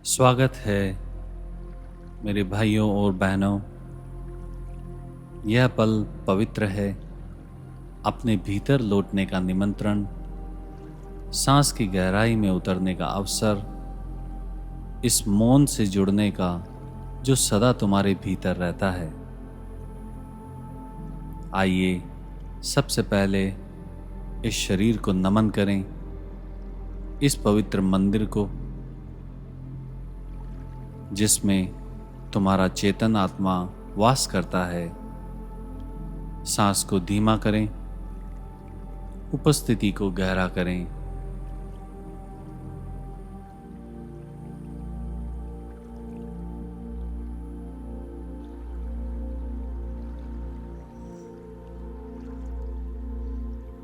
स्वागत है मेरे भाइयों और बहनों। यह पल पवित्र है। अपने भीतर लौटने का निमंत्रण, सांस की गहराई में उतरने का अवसर, इस मौन से जुड़ने का जो सदा तुम्हारे भीतर रहता है। आइए सबसे पहले इस शरीर को नमन करें, इस पवित्र मंदिर को जिसमें तुम्हारा चेतन आत्मा वास करता है। सांस को धीमा करें, उपस्थिति को गहरा करें।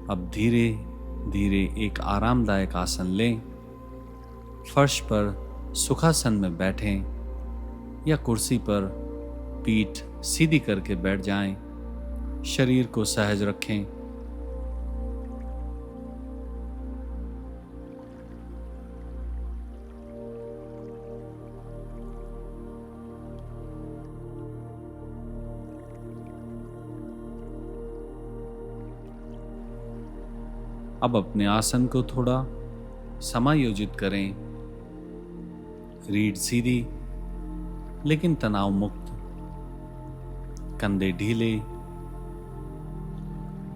अब धीरे धीरे एक आरामदायक आसन लें। फर्श पर सुखासन में बैठें या कुर्सी पर पीठ सीधी करके बैठ जाएं। शरीर को सहज रखें। अब अपने आसन को थोड़ा समायोजित करें। रीढ़ सीधी लेकिन तनाव मुक्त, कंधे ढीले,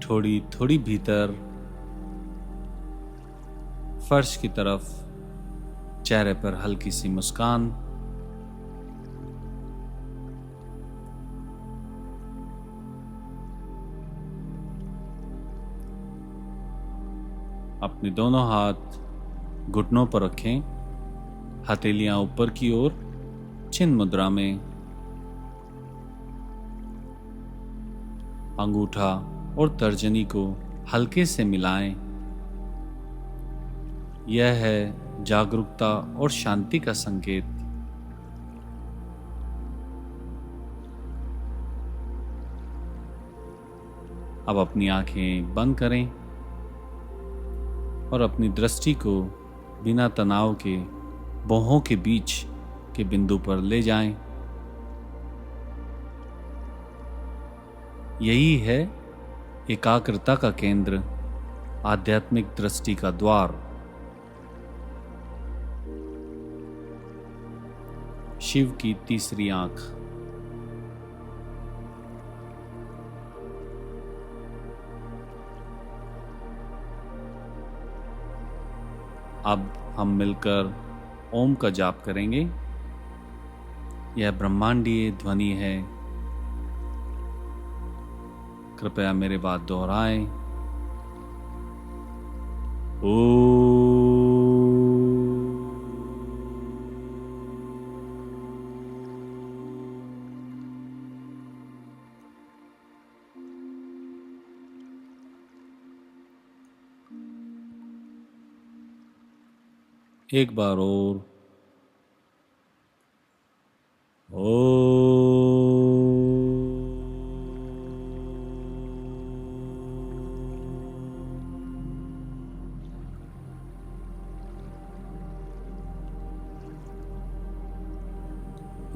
थोड़ी थोड़ी भीतर फर्श की तरफ, चेहरे पर हल्की सी मुस्कान। अपने दोनों हाथ घुटनों पर रखें, हथेलियां ऊपर की ओर, चिन्ह मुद्रा में। अंगूठा और तर्जनी को हल्के से मिलाएं। यह है जागरूकता और शांति का संकेत। अब अपनी आंखें बंद करें और अपनी दृष्टि को बिना तनाव के भौहों के बीच के बिंदु पर ले जाएं। यही है एकाग्रता का केंद्र, आध्यात्मिक दृष्टि का द्वार। शिव की तीसरी आंख। अब हम मिलकर ओम का जाप करेंगे। यह ब्रह्मांडीय ध्वनि है। कृपया मेरे बात दोहराएं। ओम। एक बार और।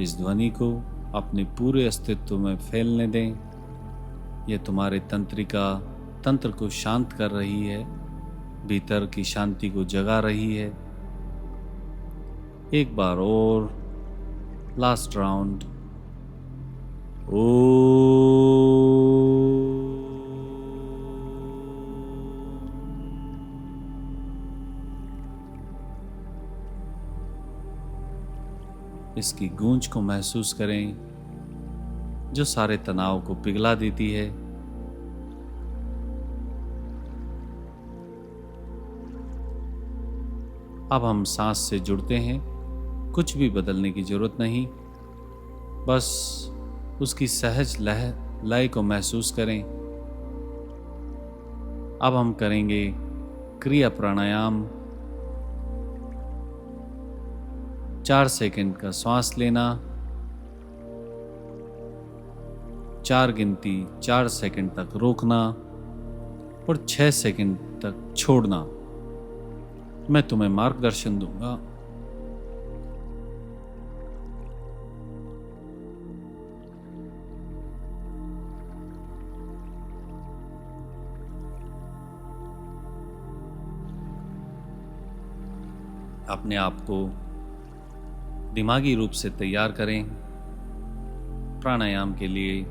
इस ध्वनि को अपने पूरे अस्तित्व में फैलने दें। यह तुम्हारे तंत्रिका तंत्र को शांत कर रही है, भीतर की शांति को जगा रही है। एक बार और, लास्ट राउंड। इसकी गूंज को महसूस करें जो सारे तनाव को पिघला देती है। अब हम सांस से जुड़ते हैं। कुछ भी बदलने की जरूरत नहीं, बस उसकी सहज लय को महसूस करें। अब हम करेंगे क्रिया प्राणायाम। 4 सेकंड का श्वास लेना, 4 गिनती 4 सेकंड तक रोकना और 6 सेकंड तक छोड़ना। मैं तुम्हें मार्गदर्शन दूंगा। अपने आप को दिमागी रूप से तैयार करें प्राणायाम के लिए।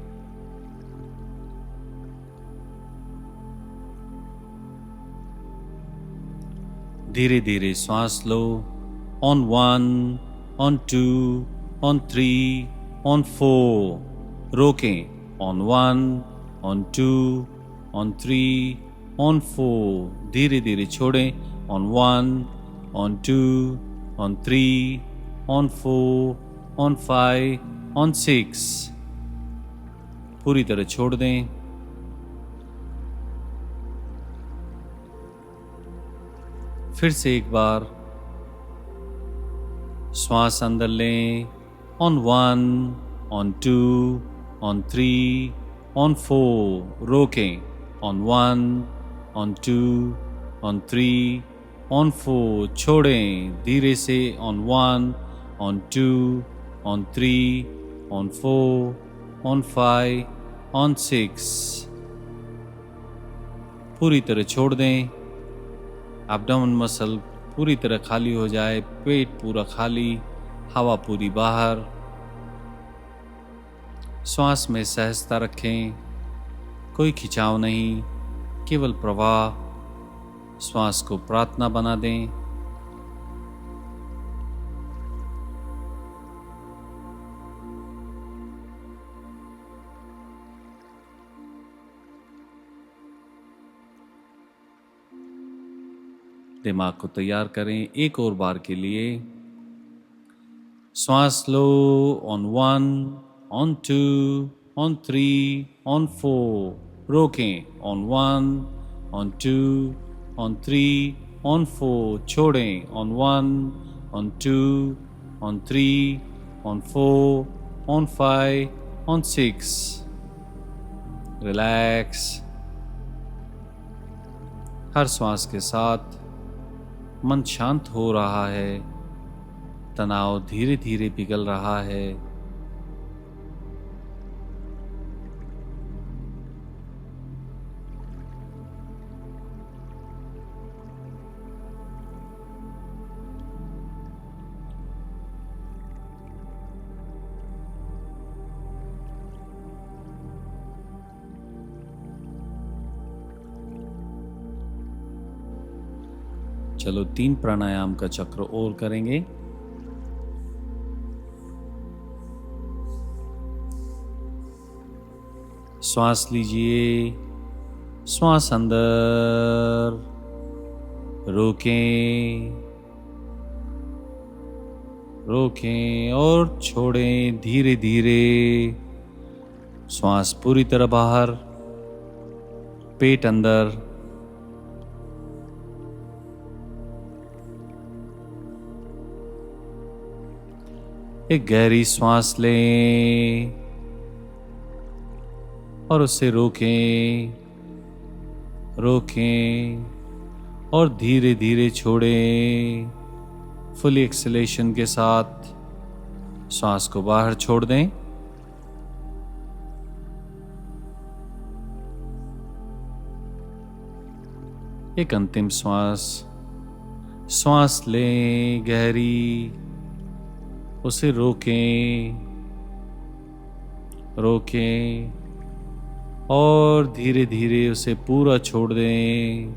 धीरे धीरे श्वास लो। ऑन 1, ऑन 2, ऑन 3, ऑन 4 रोकें। ऑन 1, ऑन 2, ऑन 3, ऑन 4 धीरे धीरे छोड़ें। On 1, on 2, on 3, on 4, on 5, on 6 पूरी तरह छोड़ दें। फिर से एक बार श्वास अंदर लें। ऑन 1, ऑन 2, ऑन 3, ऑन 4 रोकें। ऑन 1, ऑन 2, ऑन 3, ऑन 4 छोड़ें धीरे से। On 1, on 2, on 3, on 4, on 5, on 6 पूरी तरह छोड़ दें। एब्डोमेन मसल पूरी तरह खाली हो जाए, पेट पूरा खाली, हवा पूरी बाहर। श्वास में सहजता रखें, कोई खिंचाव नहीं, केवल प्रवाह। श्वास को प्रार्थना बना दें। दिमाग को तैयार करें एक और बार के लिए। श्वास लो। ऑन 1, ऑन 2, ऑन 3, ऑन 4 रोकें। ऑन 1, ऑन 2, ऑन 3, ऑन 4 छोड़ें। On 1, on 2, on 3, on 4, on 5, on 6 relax. हर श्वास के साथ मन शांत हो रहा है, तनाव धीरे धीरे पिघल रहा है। चलो 3 प्राणायाम का चक्र और करेंगे। श्वास लीजिए। श्वास अंदर रोकें, रोकें और छोड़ें धीरे धीरे। श्वास पूरी तरह बाहर, पेट अंदर। एक गहरी श्वास लें और उसे रोकें, रोकें और धीरे धीरे छोड़ें। फुल एक्सलेशन के साथ श्वास को बाहर छोड़ दें। एक अंतिम श्वास, श्वास लें गहरी, उसे रोकें, रोकें और धीरे धीरे उसे पूरा छोड़ दें।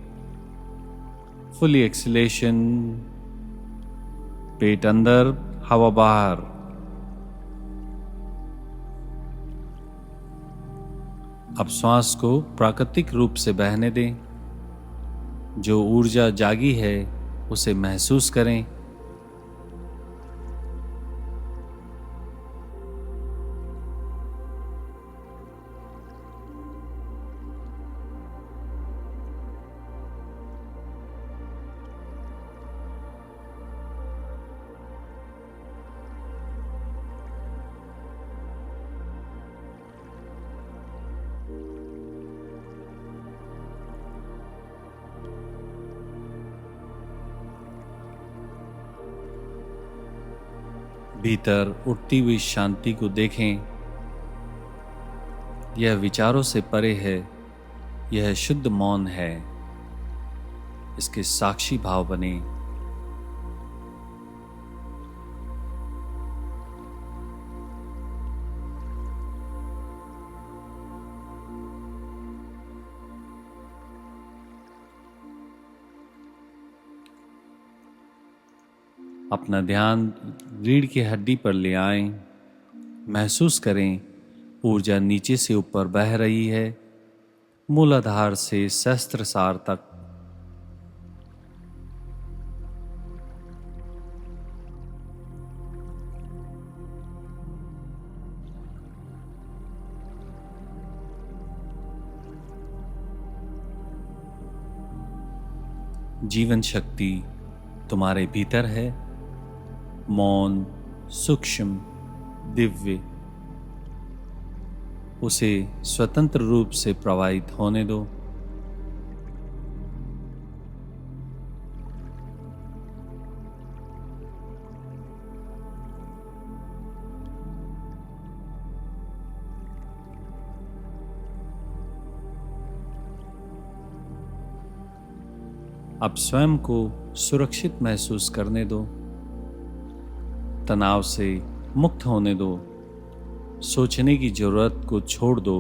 फुली एक्सलेशन, पेट अंदर, हवा बाहर। अब श्वास को प्राकृतिक रूप से बहने दें। जो ऊर्जा जागी है उसे महसूस करें। भीतर उठती हुई शांति को देखें। यह विचारों से परे है, यह शुद्ध मौन है। इसके साक्षी भाव बने। अपना ध्यान रीढ़ की हड्डी पर ले आएं। महसूस करें ऊर्जा नीचे से ऊपर बह रही है, मूलाधार से सहस्त्रसार तक। जीवन शक्ति तुम्हारे भीतर है, मौन, सूक्ष्म, दिव्य। उसे स्वतंत्र रूप से प्रवाहित होने दो। अब स्वयं को सुरक्षित महसूस करने दो, तनाव से मुक्त होने दो, सोचने की जरूरत को छोड़ दो।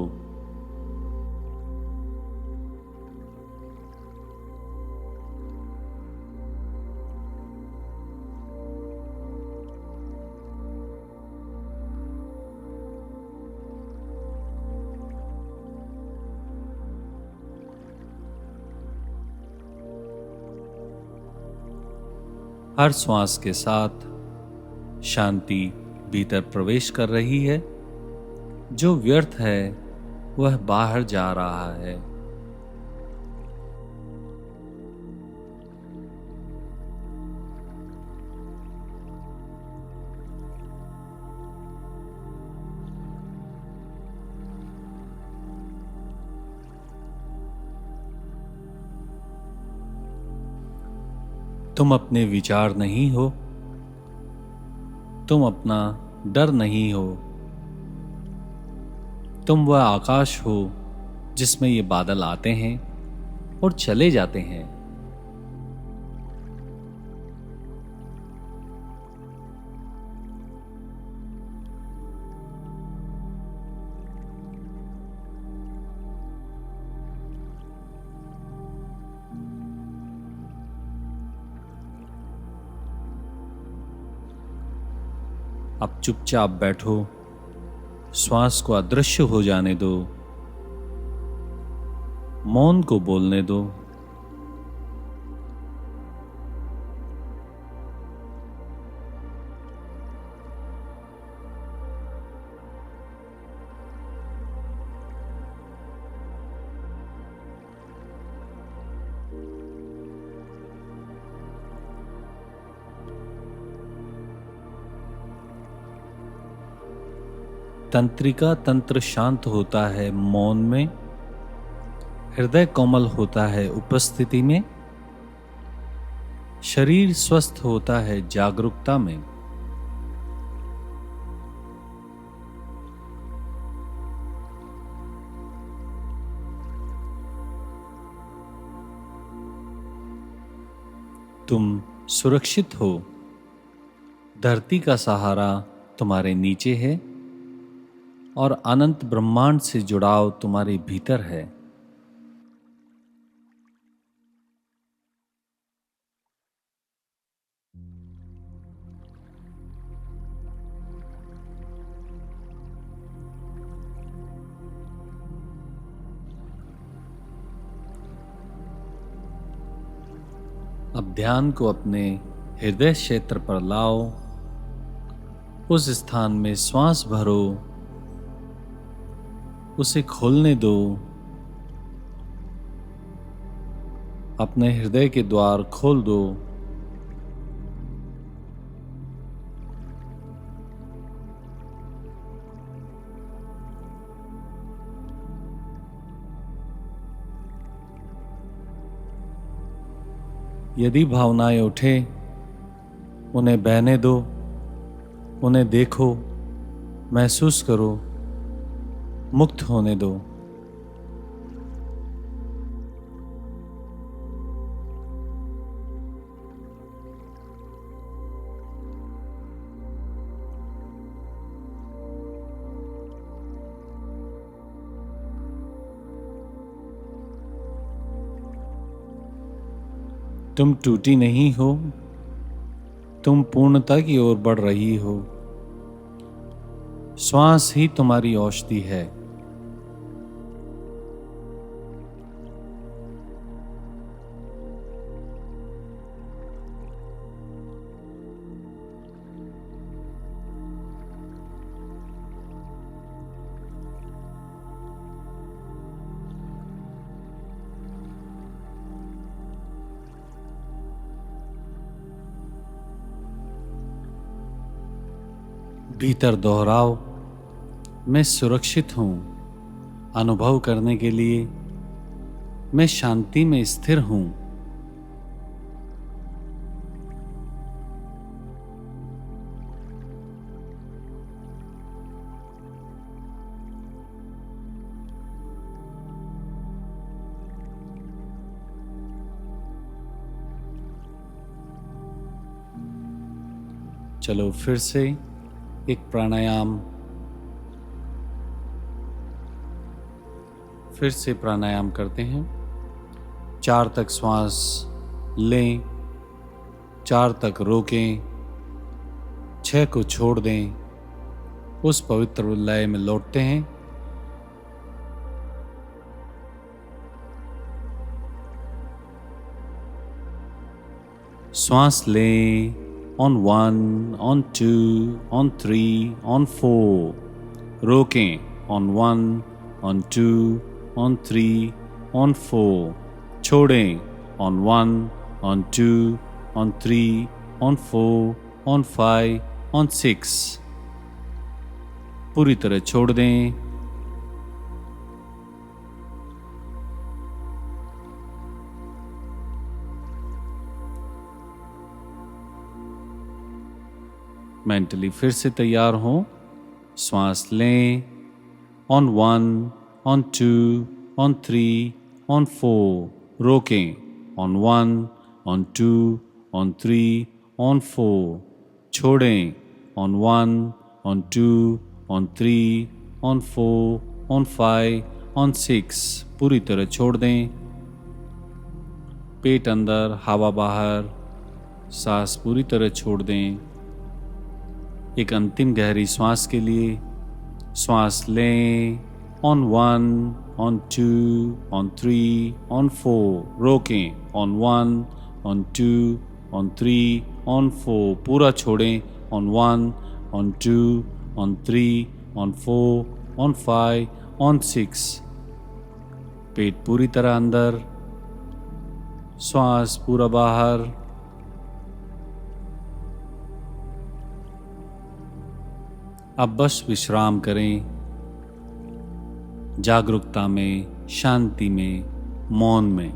हर श्वास के साथ शांति भीतर प्रवेश कर रही है। जो व्यर्थ है वह बाहर जा रहा है। तुम अपने विचार नहीं हो, तुम अपना डर नहीं हो, तुम वह आकाश हो जिसमें ये बादल आते हैं और चले जाते हैं। अब चुपचाप बैठो, श्वास को अदृश्य हो जाने दो, मौन को बोलने दो। तंत्रिका तंत्र शांत होता है मौन में, हृदय कोमल होता है उपस्थिति में, शरीर स्वस्थ होता है जागरूकता में। तुम सुरक्षित हो, धरती का सहारा तुम्हारे नीचे है और अनंत ब्रह्मांड से जुड़ाव तुम्हारे भीतर है। अब ध्यान को अपने हृदय क्षेत्र पर लाओ, उस स्थान में श्वास भरो, उसे खोलने दो। अपने हृदय के द्वार खोल दो। यदि भावनाएं उठे, उन्हें बहने दो, उन्हें देखो, महसूस करो, मुक्त होने दो। तुम टूटी नहीं हो, तुम पूर्णता की ओर बढ़ रही हो। श्वास ही तुम्हारी औषधि है। भीतर दोहराओ, मैं सुरक्षित हूं। अनुभव करने के लिए मैं शांति में स्थिर हूं। चलो फिर से एक प्राणायाम करते हैं। 4 तक श्वास लें, 4 तक रोकें, 6 को छोड़ दें। उस पवित्र लय में लौटते हैं। श्वास लें on 1, on 2, on 3, on 4. रोकें on 1, on 2, on 3, on 4. छोड़ें on 1, on 2, on 3, on 4, on 5, on 6. पूरी तरह छोड़ दें। मेंटली फिर से तैयार हो। श्वास लें on 1, on 2, on 3, on 4. रोकें on 1, on 2, on 3, on 4. छोड़ें on 1, on 2, on 3, on 4, on 5, on 6. पूरी तरह छोड़ दें। पेट अंदर, हवा बाहर, सांस पूरी तरह छोड़ दें। एक अंतिम गहरी श्वास के लिए श्वास लें on 1, on 2, on 3, on 4. रोकें on 1, on 2, on 3, on 4. पूरा छोड़ें on 1, on 2, on 3, on 4, on 5, on 6. पेट पूरी तरह अंदर, श्वास पूरा बाहर। अब बस विश्राम करें, जागरूकता में, शांति में, मौन में।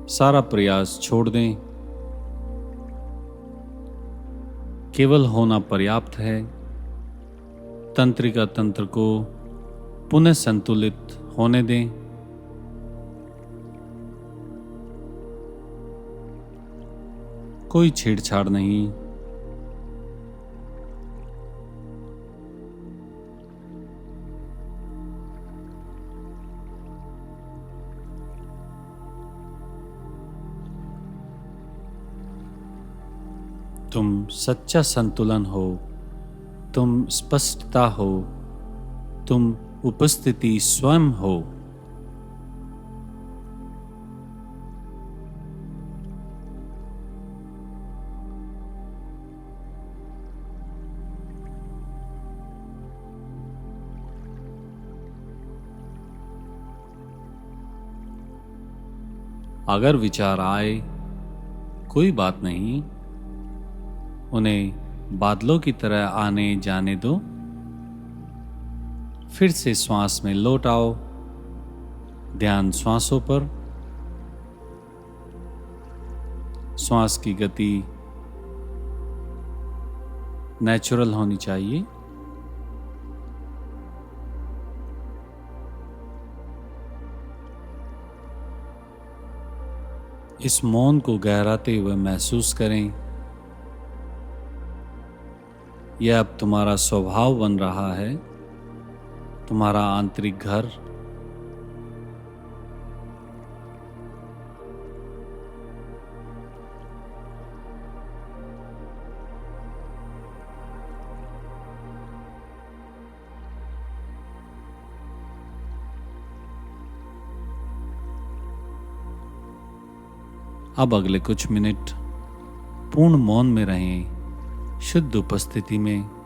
सारा प्रयास छोड़ दें। केवल होना पर्याप्त है। तंत्रिका तंत्र को पुनः संतुलित होने दें। कोई छेड़छाड़ नहीं। तुम सच्चा संतुलन हो, तुम स्पष्टता हो, तुम उपस्थिति स्वयं हो। अगर विचार आए, कोई बात नहीं, उन्हें बादलों की तरह आने जाने दो। फिर से श्वास में लौट आओ। ध्यान श्वासों पर। श्वास की गति नेचुरल होनी चाहिए। इस मौन को गहराते हुए महसूस करें। यह अब तुम्हारा स्वभाव बन रहा है, तुम्हारा आंतरिक घर। अब अगले कुछ मिनट पूर्ण मौन में रहें, शुद्ध उपस्थिति में।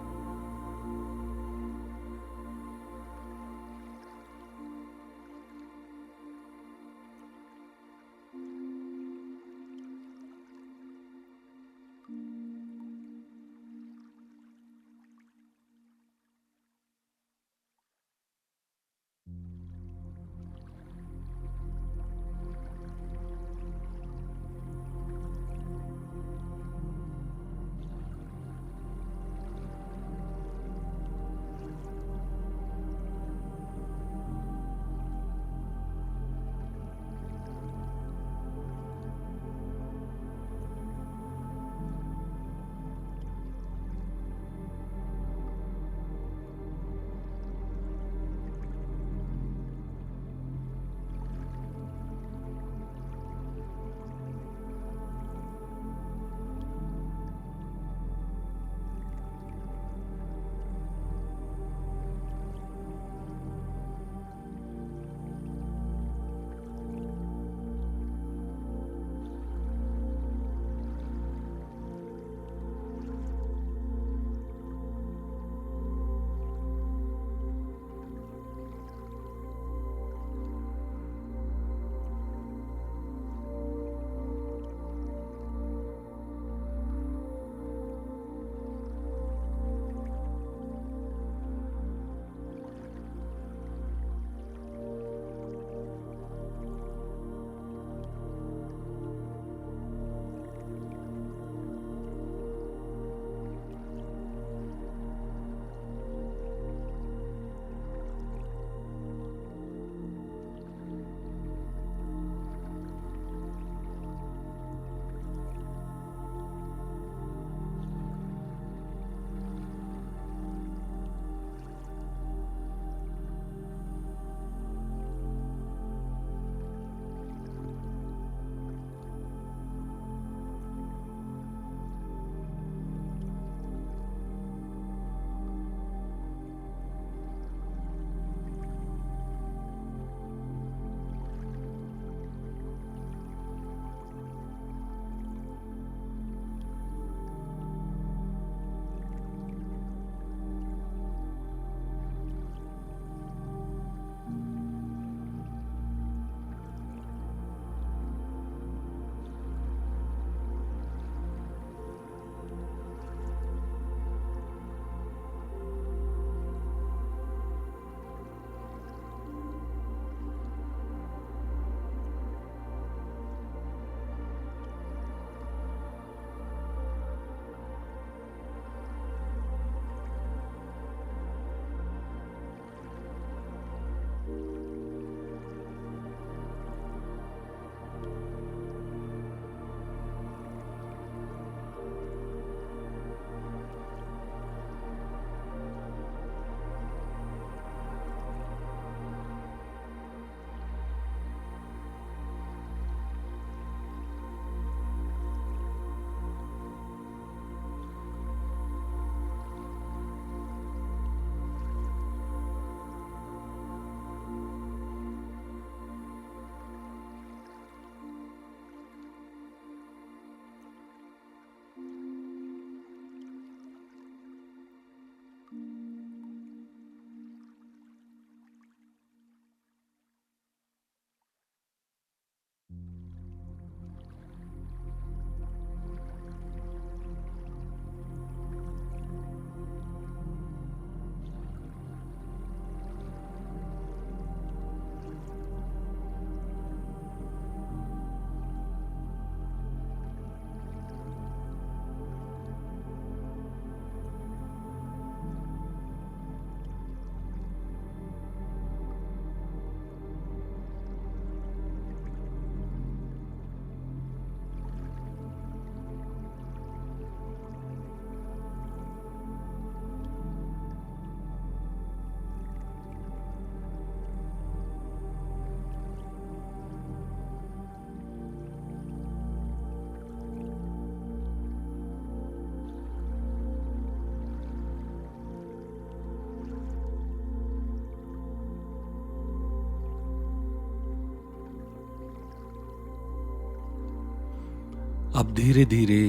अब धीरे धीरे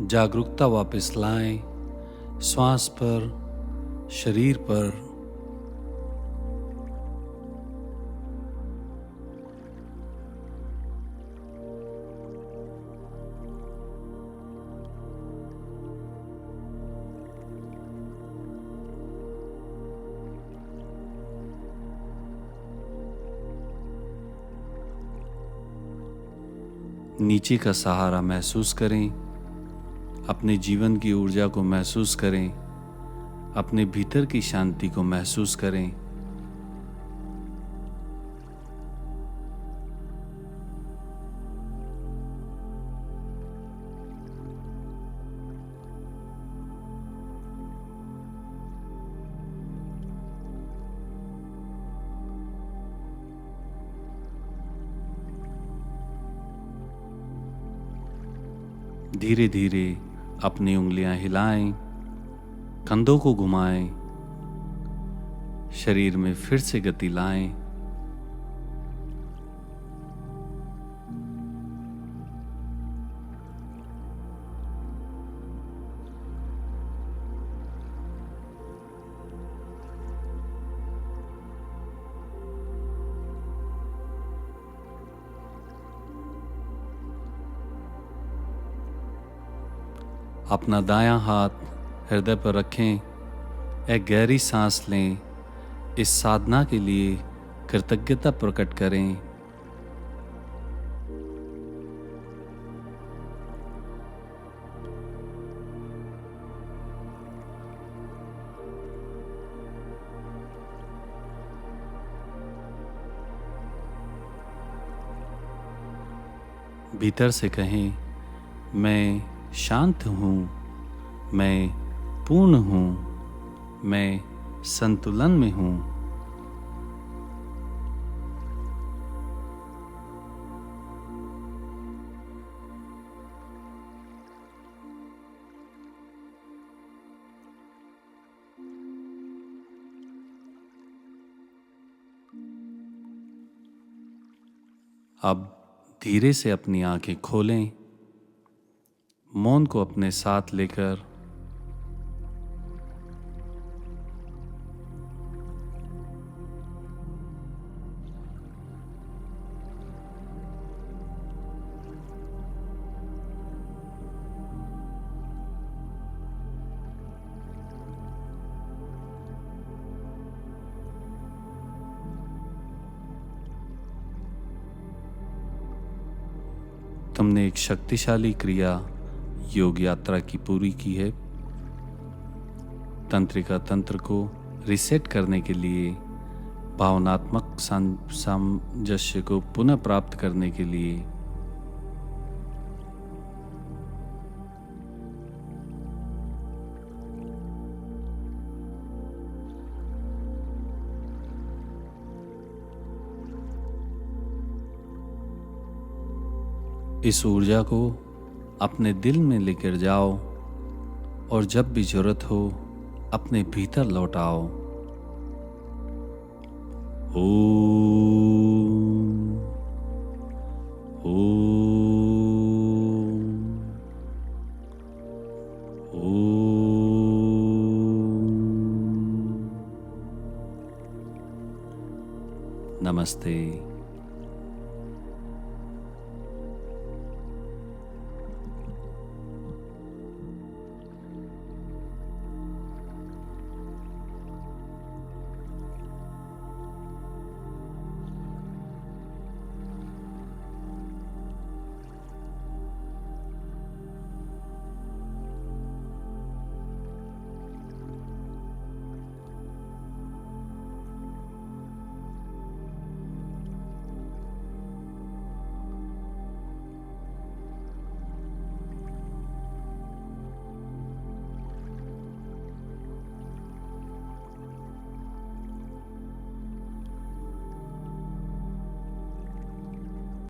जागरूकता वापस लाएं, श्वास पर, शरीर पर। नीचे का सहारा महसूस करें, अपने जीवन की ऊर्जा को महसूस करें, अपने भीतर की शांति को महसूस करें। धीरे धीरे अपनी उंगलियां हिलाएं, कंधों को घुमाएं, शरीर में फिर से गति लाएं। अपना दायां हाथ हृदय पर रखें, एक गहरी सांस लें। इस साधना के लिए कृतज्ञता प्रकट करें। भीतर से कहें, मैं शांत हूँ, मैं पूर्ण हूँ, मैं संतुलन में हूँ। अब धीरे से अपनी आंखें खोलें, मौन को अपने साथ लेकर तुमने एक शक्तिशाली क्रिया योग यात्रा की पूरी की है। तंत्रिका तंत्र को रिसेट करने के लिए, भावनात्मक सामंजस्य को पुनः प्राप्त करने के लिए इस ऊर्जा को अपने दिल में लेकर जाओ और जब भी जरूरत हो अपने भीतर लौटाओ। ओम ओम ओम। नमस्ते।